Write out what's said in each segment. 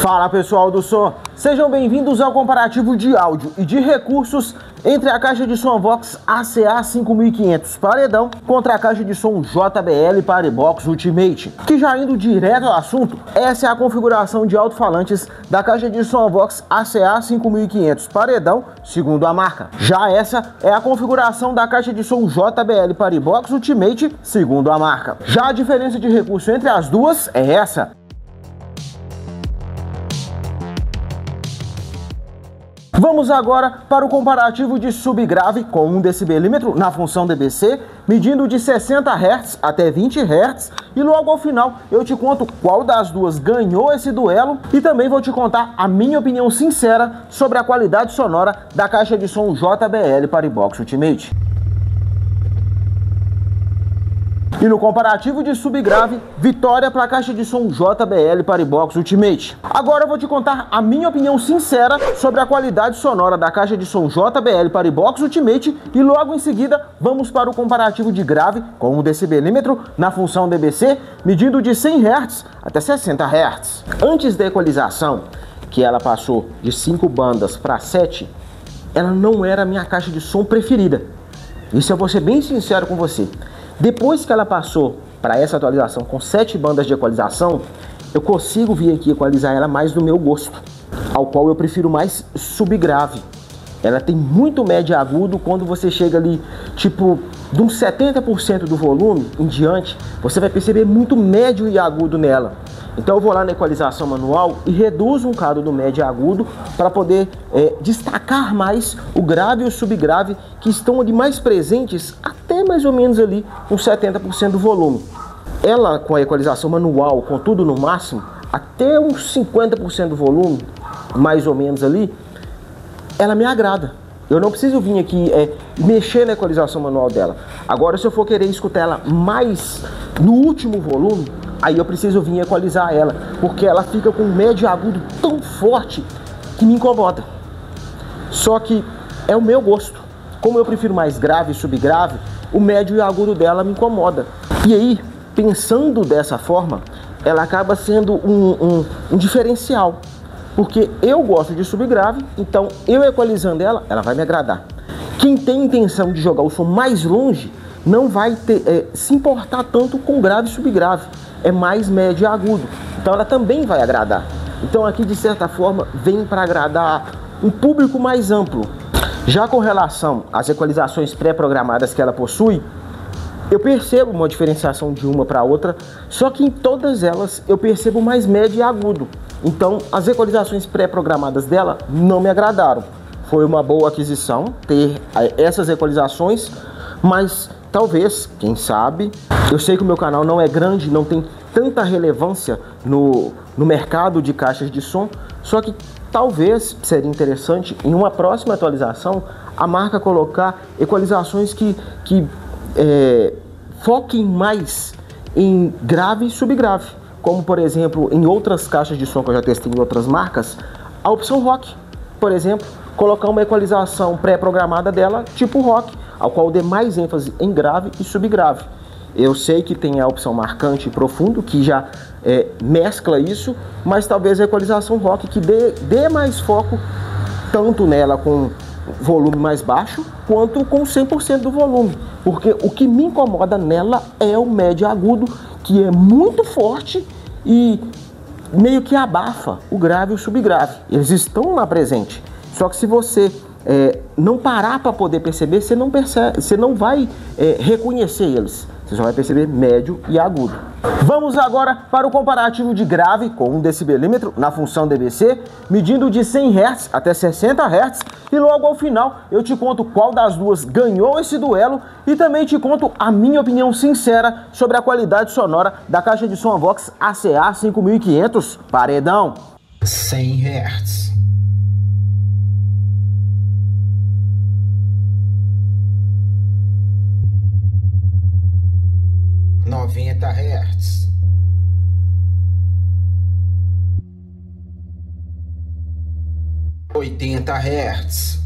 Fala pessoal do som, sejam bem-vindos ao comparativo de áudio e de recursos entre a caixa de som Vox ACA 5500 paredão contra a caixa de som JBL Parebox Ultimate. Que já indo direto ao assunto, essa é a configuração de alto-falantes da caixa de som Vox ACA 5500 paredão, segundo a marca. Já essa é a configuração da caixa de som JBL Parebox Ultimate, segundo a marca. Já a diferença de recurso entre as duas é essa. Vamos agora para o comparativo de subgrave com 1 decibelímetro na função dBc, medindo de 60 Hz até 20 Hz, e logo ao final eu te conto qual das duas ganhou esse duelo e também vou te contar a minha opinião sincera sobre a qualidade sonora da caixa de som JBL Parebox Ultimate. E no comparativo de subgrave, vitória para a caixa de som JBL Parebox Ultimate. Agora eu vou te contar a minha opinião sincera sobre a qualidade sonora da caixa de som JBL Parebox Ultimate e logo em seguida vamos para o comparativo de grave com 1 decibelímetro na função dBc, medindo de 100 Hz até 60 Hz. Antes da equalização, que ela passou de 5 bandas para 7, ela não era a minha caixa de som preferida. Isso eu vou ser bem sincero com você. Depois que ela passou para essa atualização com 7 bandas de equalização, eu consigo vir aqui equalizar ela mais do meu gosto, ao qual eu prefiro mais subgrave. Ela tem muito médio e agudo. Quando você chega ali, tipo, de uns 70% do volume em diante, você vai perceber muito médio e agudo nela. Então eu vou lá na equalização manual e reduzo um bocado do médio e agudo para poder destacar mais o grave e o subgrave que estão ali mais presentes, até mais ou menos ali uns 70% do volume. Ela com a equalização manual, com tudo no máximo, até uns 50% do volume, mais ou menos ali, ela me agrada. Eu não preciso vir aqui mexer na equalização manual dela. Agora, se eu for querer escutar ela mais no último volume, aí eu preciso vir equalizar ela, porque ela fica com um médio e agudo tão forte que me incomoda. Só que é o meu gosto. Como eu prefiro mais grave e subgrave, o médio e agudo dela me incomoda. E aí, pensando dessa forma, ela acaba sendo um diferencial. Porque eu gosto de subgrave, então eu equalizando ela, ela vai me agradar. Quem tem intenção de jogar o som mais longe, não vai se importar tanto com grave e subgrave. É mais médio e agudo. Então ela também vai agradar. Então aqui, de certa forma, vem para agradar um público mais amplo. Já com relação às equalizações pré-programadas que ela possui, eu percebo uma diferenciação de uma para outra, só que em todas elas eu percebo mais médio e agudo. Então as equalizações pré-programadas dela não me agradaram. Foi uma boa aquisição ter essas equalizações, mas talvez, quem sabe, eu sei que o meu canal não é grande, não tem tanta relevância no mercado de caixas de som, só que talvez seria interessante em uma próxima atualização a marca colocar equalizações que foquem mais em grave e subgrave, como por exemplo em outras caixas de som que eu já testei em outras marcas, a opção rock, por exemplo, colocar uma equalização pré-programada dela tipo rock, ao qual dê mais ênfase em grave e subgrave. Eu sei que tem a opção marcante e profundo, que já mescla isso, mas talvez a equalização rock que dê mais foco, tanto nela com volume mais baixo, quanto com 100% do volume. Porque o que me incomoda nela é o médio agudo, que é muito forte e meio que abafa o grave e o subgrave. Eles estão lá presentes. Só que se você não parar para poder perceber, você não percebe, você não vai reconhecer eles. Você só vai perceber médio e agudo. Vamos agora para o comparativo de grave com 1 decibelímetro na função dBc, medindo de 100 Hz até 60 Hz, e logo ao final eu te conto qual das duas ganhou esse duelo e também te conto a minha opinião sincera sobre a qualidade sonora da caixa de som Vox ACA 5500 paredão. 100 Hz. 90 Hz, 80 Hz,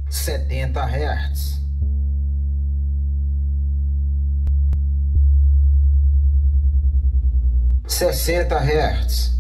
70 Hz, 60 Hz.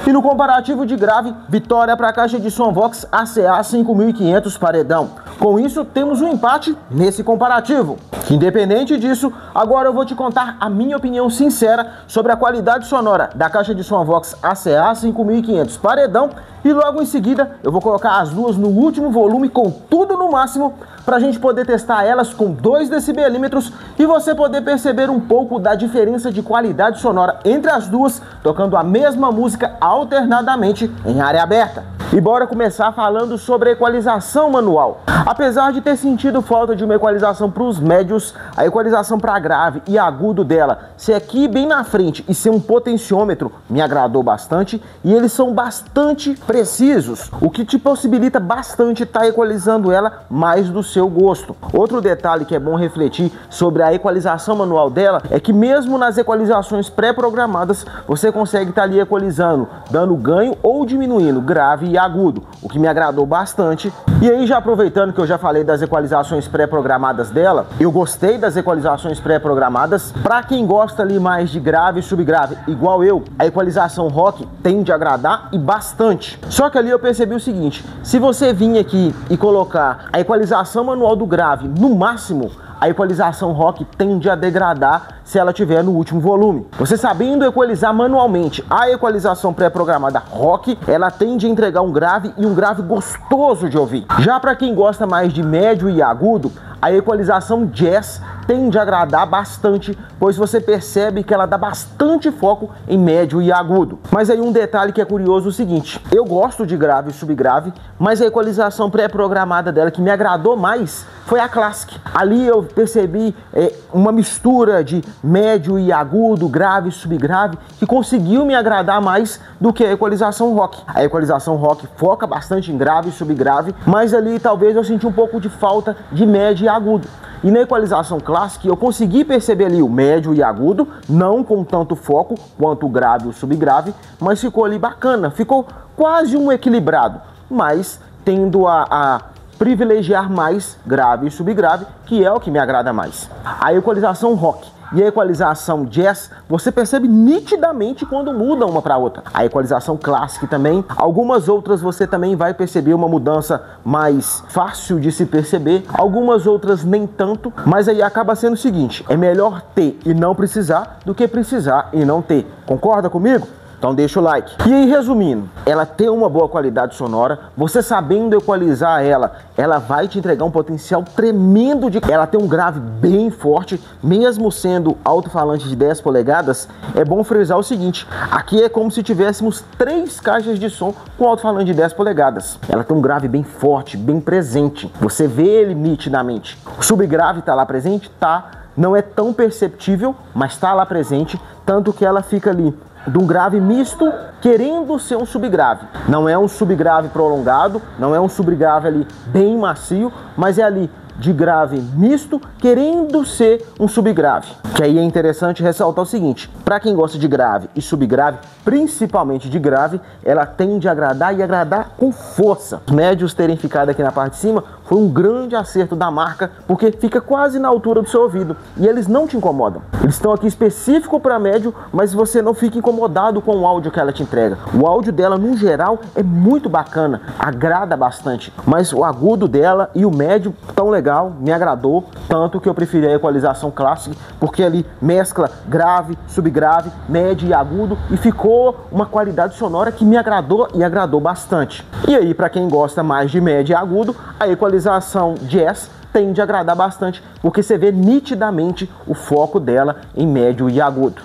E no comparativo de grave, vitória para a caixa de som Vox ACA 5500 paredão. Com isso, temos um empate nesse comparativo. Independente disso, agora eu vou te contar a minha opinião sincera sobre a qualidade sonora da caixa de som Vox ACA 5500 paredão e logo em seguida eu vou colocar as duas no último volume com tudo no máximo para a gente poder testar elas com 2 decibelímetros e você poder perceber um pouco da diferença de qualidade sonora entre as duas, tocando a mesma música alternadamente em área aberta. E bora começar falando sobre a equalização manual. Apesar de ter sentido falta de uma equalização para os médios, a equalização para grave e agudo dela ser aqui bem na frente e ser um potenciômetro me agradou bastante e eles são bastante precisos, o que te possibilita bastante estar equalizando ela mais do seu gosto. Outro detalhe que é bom refletir sobre a equalização manual dela é que mesmo nas equalizações pré-programadas você consegue estar ali equalizando, dando ganho ou diminuindo grave e agudo, o que me agradou bastante. E aí, já aproveitando que eu já falei das equalizações pré-programadas dela, eu gostei das equalizações pré-programadas. Para quem gosta ali mais de grave e subgrave, igual eu, a equalização rock tende a agradar e bastante. Só que ali eu percebi o seguinte: se você vir aqui e colocar a equalização manual do grave no máximo, a equalização rock tende a degradar se ela tiver no último volume. Você sabendo equalizar manualmente a equalização pré-programada rock, ela tende a entregar um grave e um grave gostoso de ouvir. Já para quem gosta mais de médio e agudo, a equalização jazz tende a agradar bastante, pois você percebe que ela dá bastante foco em médio e agudo. Mas aí um detalhe que é curioso é o seguinte: eu gosto de grave e subgrave, mas a equalização pré-programada dela que me agradou mais foi a Classic. Ali eu percebi uma mistura de médio e agudo, grave e subgrave, que conseguiu me agradar mais do que a equalização rock. A equalização rock foca bastante em grave e subgrave, mas ali talvez eu senti um pouco de falta de médio e agudo. E na equalização Classic eu consegui perceber ali o médio e agudo, não com tanto foco quanto o grave e o subgrave, mas ficou ali bacana, ficou quase um equilibrado, mas tendo a privilegiar mais grave e subgrave, que é o que me agrada mais. A equalização rock e a equalização jazz, você percebe nitidamente quando muda uma para outra. A equalização Classic também, algumas outras você também vai perceber uma mudança mais fácil de se perceber, algumas outras nem tanto, mas aí acaba sendo o seguinte: é melhor ter e não precisar do que precisar e não ter. Concorda comigo? Então deixa o like. E aí, resumindo, ela tem uma boa qualidade sonora, você sabendo equalizar ela vai te entregar um potencial tremendo de... Ela tem um grave bem forte, mesmo sendo alto-falante de 10 polegadas, é bom frisar o seguinte: aqui é como se tivéssemos 3 caixas de som com alto-falante de 10 polegadas. Ela tem um grave bem forte, bem presente, você vê ele nitidamente. O subgrave tá lá presente? Tá. Não é tão perceptível, mas tá lá presente, tanto que ela fica ali de um grave misto querendo ser um subgrave. Não é um subgrave prolongado, não é um subgrave ali bem macio, mas é ali de grave misto querendo ser um subgrave. Que aí é interessante ressaltar o seguinte: para quem gosta de grave e subgrave, principalmente de grave, ela tende a agradar e agradar com força. Os médios terem ficado aqui na parte de cima foi um grande acerto da marca, porque fica quase na altura do seu ouvido e eles não te incomodam. Eles estão aqui específico para médio, mas você não fica incomodado com o áudio que ela te entrega. O áudio dela, no geral, é muito bacana, agrada bastante, mas o agudo dela e o médio tão legal, me agradou, tanto que eu preferi a equalização Classic, porque ali mescla grave, subgrave, médio e agudo e ficou uma qualidade sonora que me agradou e agradou bastante. E aí, para quem gosta mais de médio e agudo, a equalização jazz tende a agradar bastante, porque você vê nitidamente o foco dela em médio e agudo.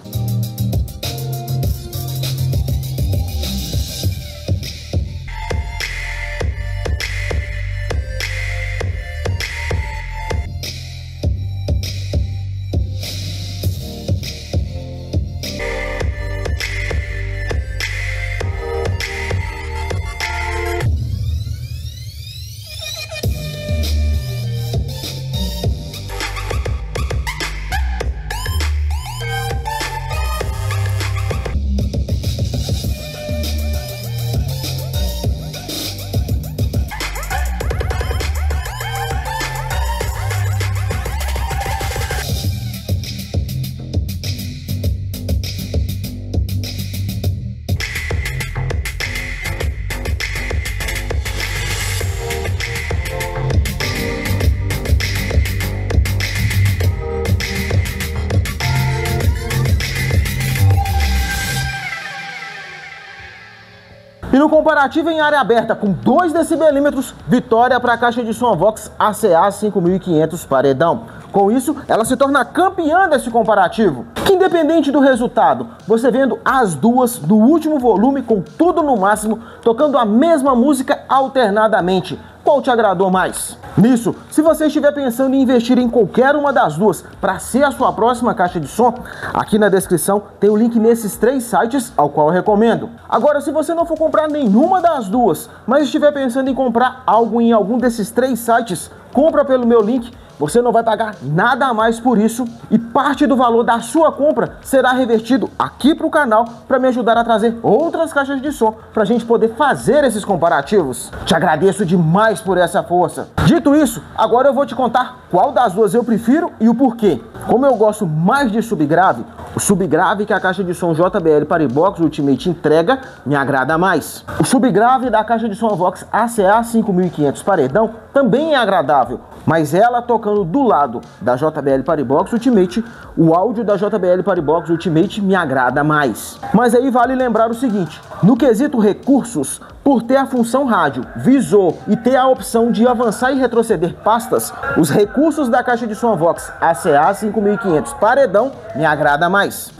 no comparativo em área aberta com 2 decibelímetros, vitória para a caixa de som Vox ACA 5500 paredão. Com isso, ela se torna campeã desse comparativo. Que independente do resultado, você vendo as duas no último volume com tudo no máximo, tocando a mesma música alternadamente, qual te agradou mais? Nisso, se você estiver pensando em investir em qualquer uma das duas para ser a sua próxima caixa de som, aqui na descrição tem o link nesses 3 sites ao qual eu recomendo. Agora, se você não for comprar nenhuma das duas, mas estiver pensando em comprar algo em algum desses 3 sites, compra pelo meu link. Você não vai pagar nada a mais por isso e parte do valor da sua compra será revertido aqui para o canal para me ajudar a trazer outras caixas de som para a gente poder fazer esses comparativos. Te agradeço demais por essa força. Dito isso, agora eu vou te contar qual das duas eu prefiro e o porquê. Como eu gosto mais de subgrave, o subgrave que a caixa de som JBL Paribox Ultimate entrega me agrada mais. O subgrave da caixa de som Vox ACA 5500 paredão também é agradável, mas ela tocando do lado da JBL Paribox Ultimate, o áudio da JBL Paribox Ultimate me agrada mais. Mas aí vale lembrar o seguinte, no quesito recursos, por ter a função rádio, visor e ter a opção de avançar e retroceder pastas, os recursos da caixa de som Vox ACA 5500 paredão me agrada mais.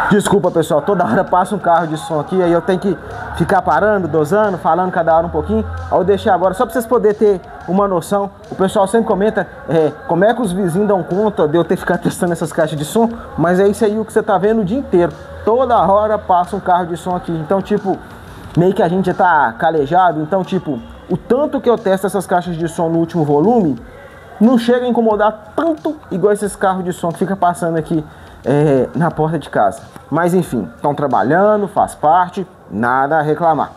Desculpa, pessoal, toda hora passa um carro de som aqui, aí eu tenho que ficar parando, dosando, falando cada hora um pouquinho. Aí eu deixei agora, só para vocês poderem ter uma noção. O pessoal sempre comenta como é que os vizinhos dão conta de eu ter que ficar testando essas caixas de som, mas é isso aí o que você tá vendo o dia inteiro. Toda hora passa um carro de som aqui, então tipo, meio que a gente já tá calejado, então tipo, o tanto que eu testo essas caixas de som no último volume, não chega a incomodar tanto igual esses carros de som que fica passando aqui na porta de casa. Mas enfim, estão trabalhando, faz parte, nada a reclamar.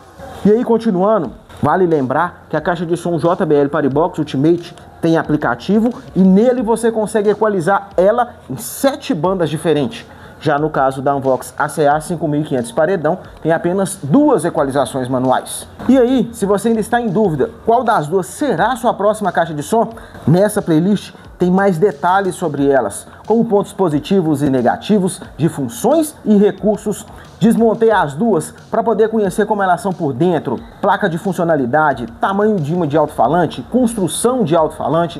E aí, continuando, vale lembrar que a caixa de som JBL Paribox Ultimate tem aplicativo e nele você consegue equalizar ela em 7 bandas diferentes. Já no caso da Vox ACA 5500 paredão, tem apenas 2 equalizações manuais. E aí, se você ainda está em dúvida qual das duas será a sua próxima caixa de som, nessa playlist tem mais detalhes sobre elas, como pontos positivos e negativos de funções e recursos. Desmontei as duas para poder conhecer como elas são por dentro, placa de funcionalidade, tamanho de imã de alto-falante, construção de alto-falante.